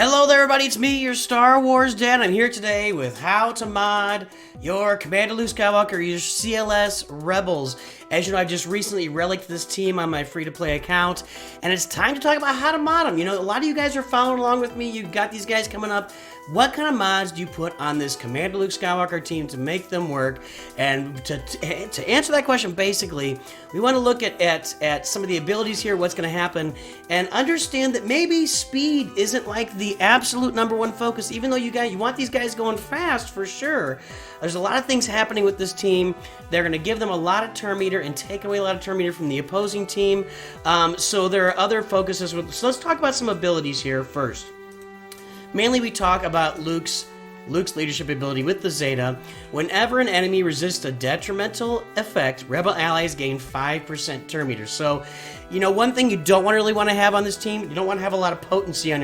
Hello there everybody, it's me, your Star Wars Dad. I'm here today with how to mod your Commander Luke Skywalker, your CLS Rebels. As you know, I just recently reliced this team on my free-to-play account, and it's time to talk about how to mod them. You know, a lot of you guys are following along with me. You've got these guys coming up. What kind of mods do you put on this Commander Luke Skywalker team to make them work? And to answer that question, basically, we want to look at some of the abilities here, what's going to happen, and understand that maybe speed isn't like the absolute #1 focus, even though you want these guys going fast for sure. There's a lot of things happening with this team. They're going to give them a lot of turn meter and take away a lot of turn meter from the opposing team. So there are other focuses. So let's talk about some abilities here first. Mainly we talk about Luke's leadership ability with the Zeta. Whenever an enemy resists a detrimental effect, Rebel allies gain 5% turn meter. So, you know, one thing you don't really want to have on this team, you don't want to have a lot of potency on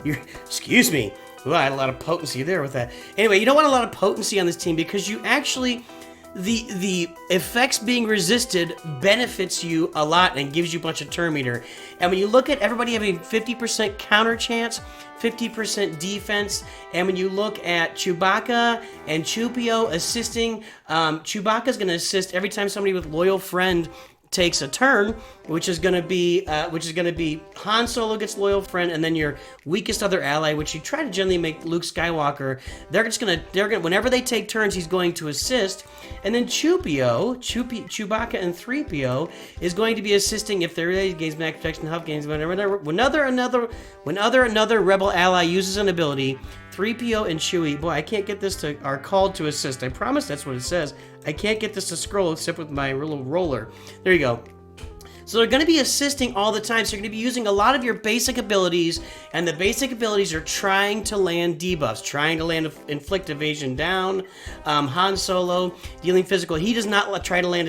excuse me. Ooh, I had a lot of potency there with that. Anyway, you don't want a lot of potency on this team because you actually, the effects being resisted benefits you a lot and gives you a bunch of turn meter. And when you look at everybody having 50% counter chance, 50% defense, and when you look at Chewbacca and Chewpio assisting, Chewbacca's going to assist every time somebody with Loyal Friend takes a turn, which is going to be Han Solo gets Loyal Friend, and then your weakest other ally, which you try to generally make Luke Skywalker. They're gonna whenever they take turns, he's going to assist, and then Chewbacca and 3PO is going to be assisting if they're gains max protection, health gains, whenever another Rebel ally uses an ability. 3PO and Chewie, boy, I can't get this are called to assist. I promise that's what it says. I can't get this to scroll except with my little roller. There you go. So they're going to be assisting all the time. So you're going to be using a lot of your basic abilities, and the basic abilities are trying to land debuffs, trying to land inflict evasion down. Han Solo dealing physical. He does not try to land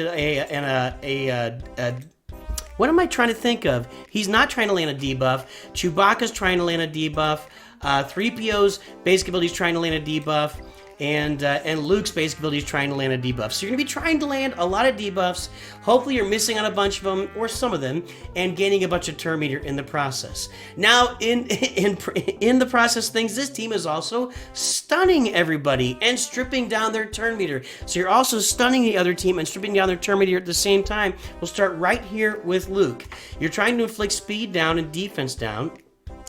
what am I trying to think of? He's not trying to land a debuff. Chewbacca's trying to land a debuff. 3PO's basic ability is trying to land a debuff, and Luke's basic ability is trying to land a debuff. So you're going to be trying to land a lot of debuffs. Hopefully you're missing on a bunch of them, or some of them, and gaining a bunch of turn meter in the process. Now, in the process of things, this team is also stunning everybody and stripping down their turn meter. So you're also stunning the other team and stripping down their turn meter at the same time. We'll start right here with Luke. You're trying to inflict speed down and defense down.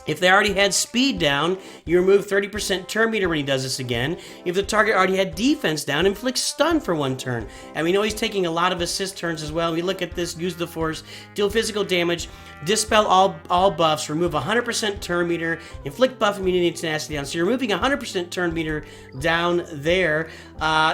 If they already had speed down, you remove 30% turn meter when he does this again. If the target already had defense down, inflict stun for 1 turn. And we know he's taking a lot of assist turns as well. We look at this, use the force, deal physical damage, dispel all buffs, remove 100% turn meter, inflict buff immunity and tenacity down. So you're removing 100% turn meter down there.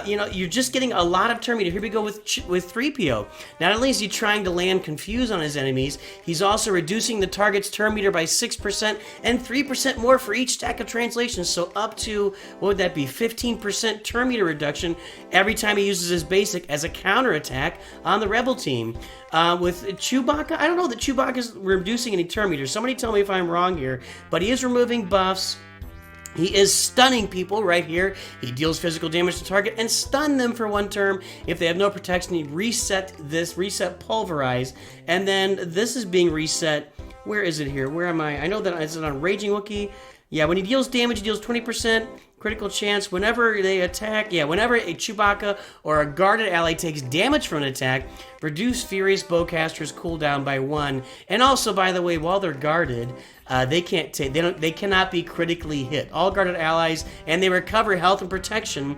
You know, you're just getting a lot of turn meter. Here we go with 3PO. Not only is he trying to land confuse on his enemies, he's also reducing the target's turn meter by 6%. And 3% more for each stack of translations, so up to, what would that be, 15% turn meter reduction every time he uses his basic as a counterattack on the Rebel team. With Chewbacca, I don't know that Chewbacca's reducing any turn meter. Somebody tell me if I'm wrong here, but he is removing buffs. He is stunning people right here. He deals physical damage to target and stun them for 1 turn. If they have no protection, he reset pulverize, and then this is being reset. Where is it here? Where am I? I know that it's on Raging Wookiee. Yeah, when he deals damage, he deals 20% critical chance. Whenever they attack, whenever a Chewbacca or a guarded ally takes damage from an attack, reduce Furious Bowcaster's cooldown by 1. And also, by the way, while they're guarded, they cannot be critically hit. All guarded allies, and they recover health and protection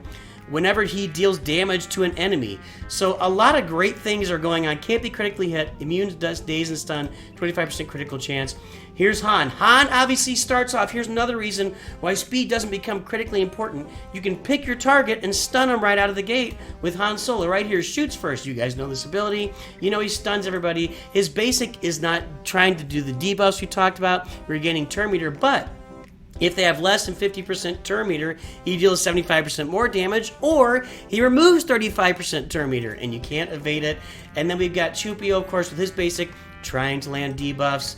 whenever he deals damage to an enemy. So a lot of great things are going on. Can't be critically hit, immune to dust, daze and stun, 25% critical chance. Here's Han. Han obviously starts off. Here's another reason why speed doesn't become critically important. You can pick your target and stun him right out of the gate with Han Solo. Right here, shoots first. You guys know this ability. You know he stuns everybody. His basic is not trying to do the debuffs we talked about, regaining turn meter, but if they have less than 50% turn meter, he deals 75% more damage, or he removes 35% turn meter, and you can't evade it. And then we've got Chewpio, of course, with his basic, trying to land debuffs.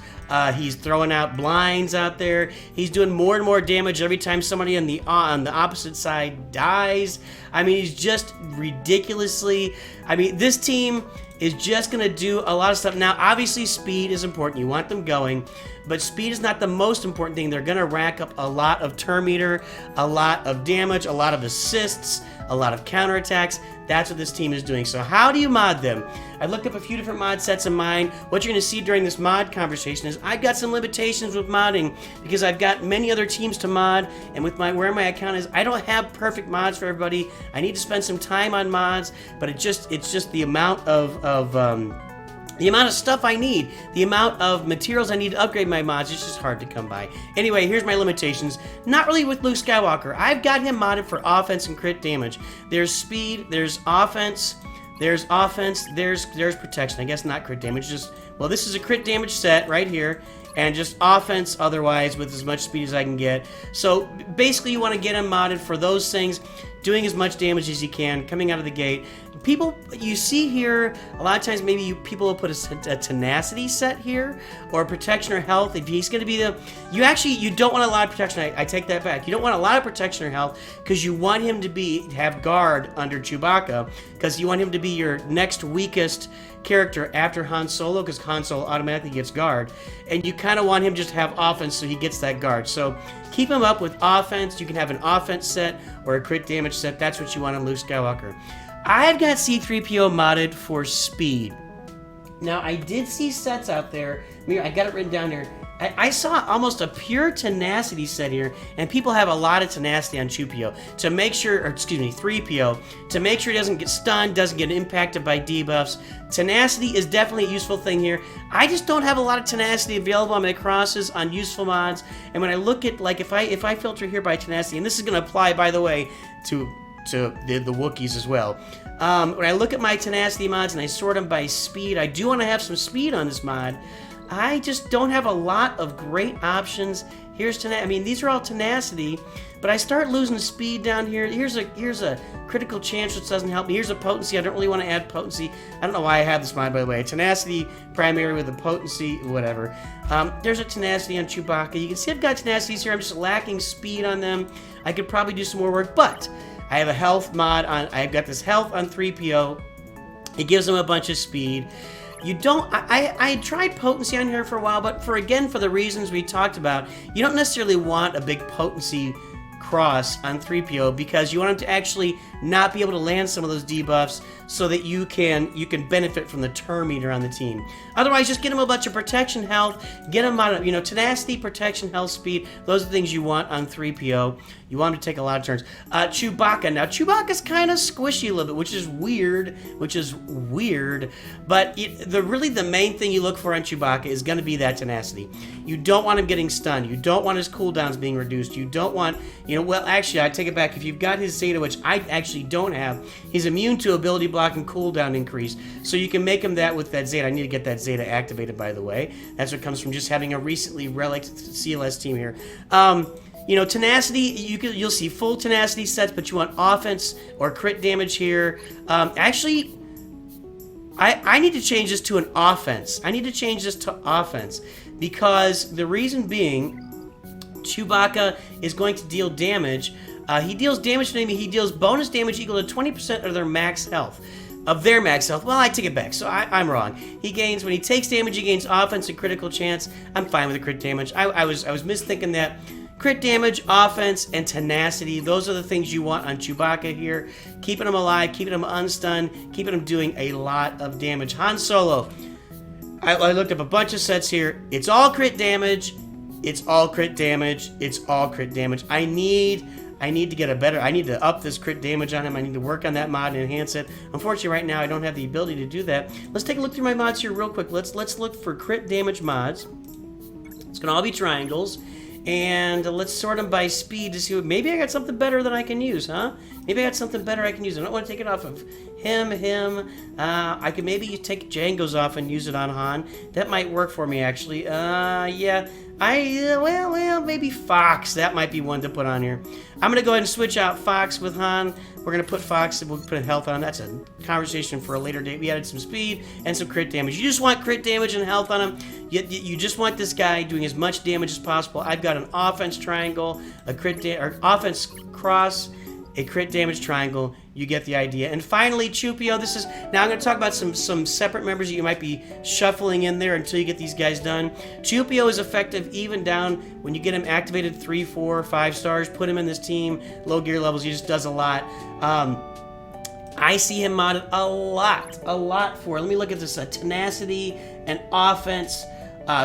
He's throwing out blinds out there. He's doing more and more damage every time somebody on the opposite side dies. I mean, he's just ridiculously... I mean, this team is just going to do a lot of stuff. Now, obviously, speed is important. You want them going, but speed is not the most important thing. They're going to rack up a lot of turn meter, a lot of damage, a lot of assists, a lot of counterattacks. That's what this team is doing. So how do you mod them? I looked up a few different mod sets of mine. What you're going to see during this mod conversation is I've got some limitations with modding because I've got many other teams to mod, and with where my account is, I don't have perfect mods for everybody. I need to spend some time on mods, but it's just the amount the amount of stuff I need, the amount of materials I need to upgrade my mods, it's just hard to come by. Anyway, here's my limitations. Not really with Luke Skywalker. I've got him modded for offense and crit damage. There's speed, there's offense, there's protection. I guess not crit damage, well, this is a crit damage set right here, and just offense otherwise with as much speed as I can get. So basically you want to get him modded for those things, doing as much damage as you can, coming out of the gate. People, you see here, a lot of times maybe people will put a tenacity set here, or protection or health. If he's going to be you don't want a lot of protection. I take that back. You don't want a lot of protection or health because you want him to have guard under Chewbacca, because you want him to be your next weakest character after Han Solo, because Han Solo automatically gets guard, and you kind of want him just to have offense so he gets that guard. So keep him up with offense. You can have an offense set or a crit damage set. That's what you want on Luke Skywalker. I've got C-3PO modded for speed. Now, I did see sets out there. I got it written down here. I saw almost a pure tenacity set here, and people have a lot of tenacity on 2PO to make sure, 3PO, to make sure he doesn't get stunned, doesn't get impacted by debuffs. Tenacity is definitely a useful thing here. I just don't have a lot of tenacity available on my crosses on useful mods, and when I look at, like, if I filter here by tenacity, and this is going to apply, by the way, to the Wookiees as well. When I look at my tenacity mods and I sort them by speed, I do want to have some speed on this mod. I just don't have a lot of great options. Here's tenacity. I mean, these are all tenacity, but I start losing speed down here. Here's a critical chance, which doesn't help me. Here's a potency. I don't really want to add potency. I don't know why I have this mod, by the way. Tenacity primary with a potency, whatever. There's a tenacity on Chewbacca. You can see I've got tenacities here. I'm just lacking speed on them. I could probably do some more work, but I have a health mod on. I've got this health on 3PO. It gives him a bunch of speed. You don't. I tried potency on here for a while, but for the reasons we talked about, you don't necessarily want a big potency cross on 3PO because you want him to actually not be able to land some of those debuffs so that you can benefit from the turn meter on the team. Otherwise, just get him a bunch of protection health, get him on, tenacity, protection, health, speed. Those are the things you want on 3PO. You want him to take a lot of turns. Chewbacca. Now, Chewbacca's kind of squishy a little bit, which is weird. But the main thing you look for on Chewbacca is going to be that tenacity. You don't want him getting stunned. You don't want his cooldowns being reduced. You don't want, well, actually, I take it back. If you've got his Zeta, which I actually don't have, he's immune to ability block and cooldown increase. So you can make him that with that Zeta. I need to get that Zeta activated, by the way. That's what comes from just having a recently relic CLS team here. Tenacity, you'll see full tenacity sets, but you want offense or crit damage here. Actually, I need to change this to an offense. I need to change this to offense because the reason being, Chewbacca is going to deal damage. He deals damage to enemy. He deals bonus damage equal to 20% of their max health. Well, I take it back, so I'm wrong. When he takes damage, he gains offense and critical chance. I'm fine with the crit damage. I was misthinking that. Crit damage, offense, and tenacity. Those are the things you want on Chewbacca here. Keeping him alive, keeping him unstunned, keeping him doing a lot of damage. Han Solo. I looked up a bunch of sets here. It's all crit damage. It's all crit damage. It's all crit damage. I need to get I need to up this crit damage on him. I need to work on that mod and enhance it. Unfortunately, right now, I don't have the ability to do that. Let's take a look through my mods here real quick. Let's look for crit damage mods. It's going to all be triangles. And let's sort them by speed to see maybe I got something better that I can use, huh? Maybe I got something better I can use. I don't want to take it off of him. I could maybe take Django's off and use it on Han. That might work for me, actually. Yeah. Well, maybe Fox. That might be one to put on here. I'm going to go ahead and switch out Fox with Han. We're going to put Fox and we'll put health on him. That's a conversation for a later date. We added some speed and some crit damage. You just want crit damage and health on him. You just want this guy doing as much damage as possible. I've got an offense triangle, a offense cross, a crit damage triangle. You get the idea. And finally, Chupio. This is now I'm going to talk about some separate members that you might be shuffling in there until you get these guys done. Chupio is effective even down when you get him activated 3, 4, 5 stars. Put him in this team, low gear levels. He just does a lot. I see him modded a lot for. Let me look at this: tenacity and offense.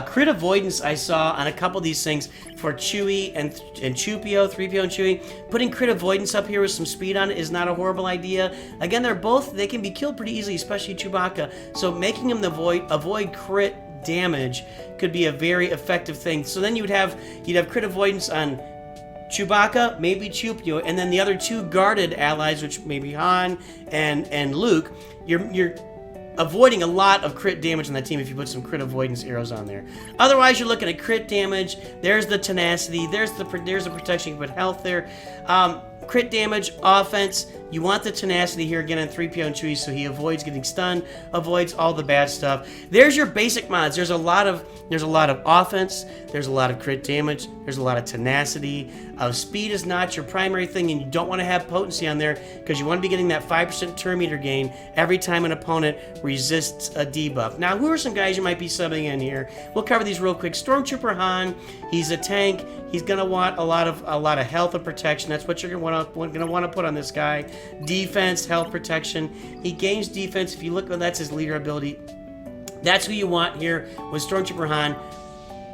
Crit avoidance I saw on a couple of these things for Chewy and Chupio, 3PO and Chewy. Putting crit avoidance up here with some speed on it is not a horrible idea. Again, they can be killed pretty easily, especially Chewbacca. So making them avoid crit damage could be a very effective thing. So then you'd have crit avoidance on Chewbacca, maybe Chupio, and then the other 2 guarded allies, which may be Han and Luke. You're avoiding a lot of crit damage on that team if you put some crit avoidance arrows on there. Otherwise, you're looking at crit damage. There's the tenacity. There's the protection. You can put health there. Crit damage, offense. You want the tenacity here again on 3PO and Chewie, so he avoids getting stunned, avoids all the bad stuff. There's your basic mods. There's a lot of offense. There's a lot of crit damage. There's a lot of tenacity. Speed is not your primary thing, and you don't want to have potency on there because you want to be getting that 5% turn meter gain every time an opponent resists a debuff. Now, who are some guys you might be subbing in here? We'll cover these real quick. Stormtrooper Han. He's a tank. He's gonna want a lot of health and protection. That's what you're gonna want to put on this guy. Defense, health, protection. He gains defense. If you look, that's his leader ability. That's who you want here with Stormtrooper Han.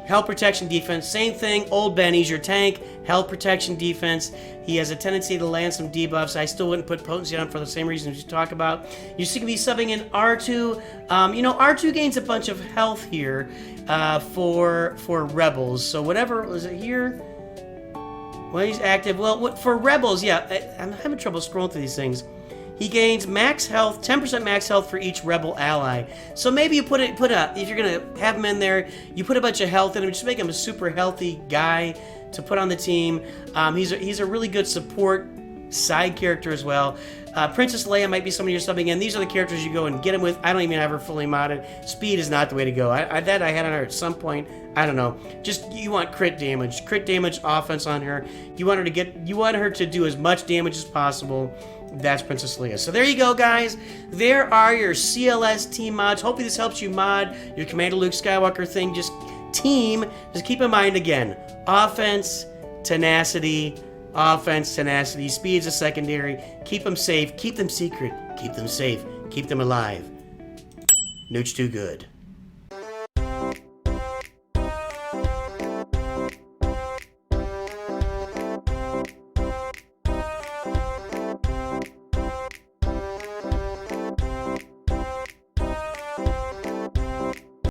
Health, protection, defense. Same thing. Old Ben, he's your tank. Health, protection, defense. He has a tendency to land some debuffs. I still wouldn't put potency on for the same reasons you talk about. You're still going to be subbing in R2. R2 gains a bunch of health here for Rebels. So whatever, was it here? Well, he's active. Well, for Rebels, yeah. I'm having trouble scrolling through these things. He gains max health, 10% max health for each Rebel ally. So maybe you if you're gonna have him in there, you put a bunch of health in him, just make him a super healthy guy to put on the team. He's a really good support side character as well. Princess Leia might be somebody you're subbing in. These are the characters you go and get him with. I don't even have her fully modded. Speed is not the way to go. I had on her at some point. I don't know. Just you want crit damage, offense on her. You want her to do as much damage as possible. That's Princess Leia. So there you go, guys. There are your CLS team mods. Hopefully this helps you mod your Commander Luke Skywalker thing. Just keep in mind again, offense, tenacity, speed's a secondary. Keep them safe, keep them secret, keep them safe, keep them alive. Nooch too good.